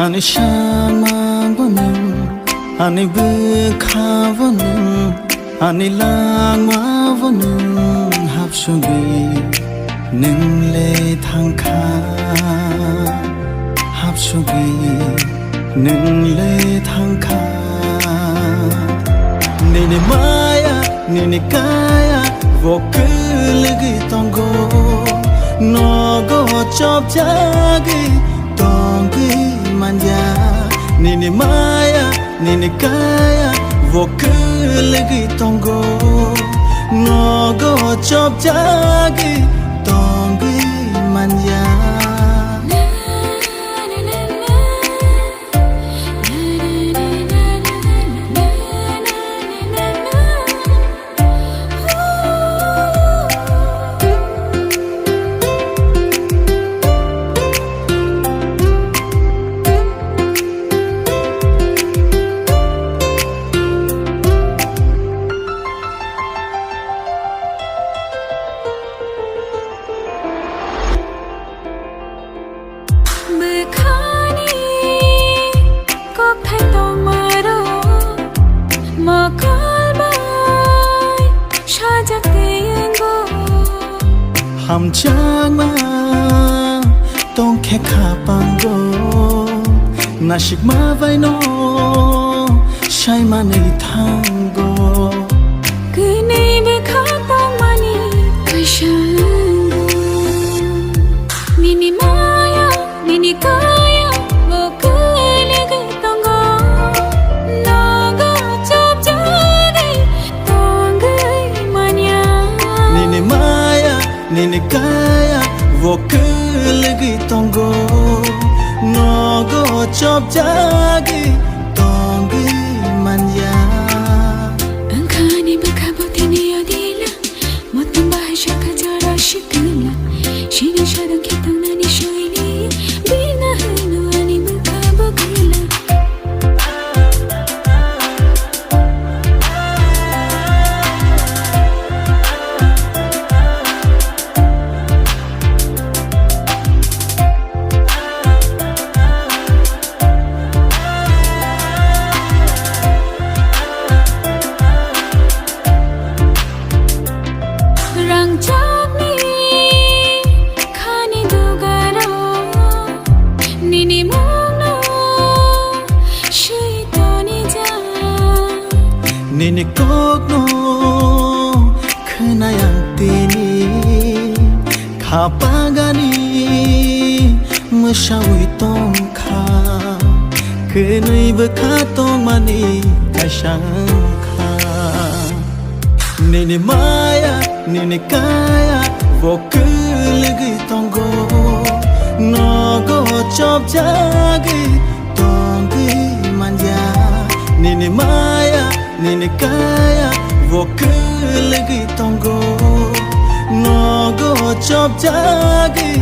Ani shama vonum, ani bukha vonum, ani langma vonum, hapsugi ningle thangkha, hapsugi ningle thangkha. Nini maya, nini kaya, vokilgi tongo, nogo chop jagi tongi. Nini maya, nini kaya, vokilgi tongo, nogo chop jagi tongi manja. Ham chang ma tong khe kha pango nashik ma vai no shai ma nei thango kunai be kha tong mani kashango nini maya nini kaya vokilgi tongo nogo chop jagi tongi manya. Nini maya nini kaya vokilgi tongo nogo chop jagi tongi manja. Angkani bakabuti ni adila motum bahasha kajara shikila shini shadan kitang nani shoini bina hanu ani bakabukila. Nini kokno khenayang tini khapagani mushawi tong kha kenai bekha tong mani kashang kha. Nini maya nini kaya vokilgi tongo nogo chop jagi tongi manja. Nini maya nini kaya vokilgi tongo nogo chop jagi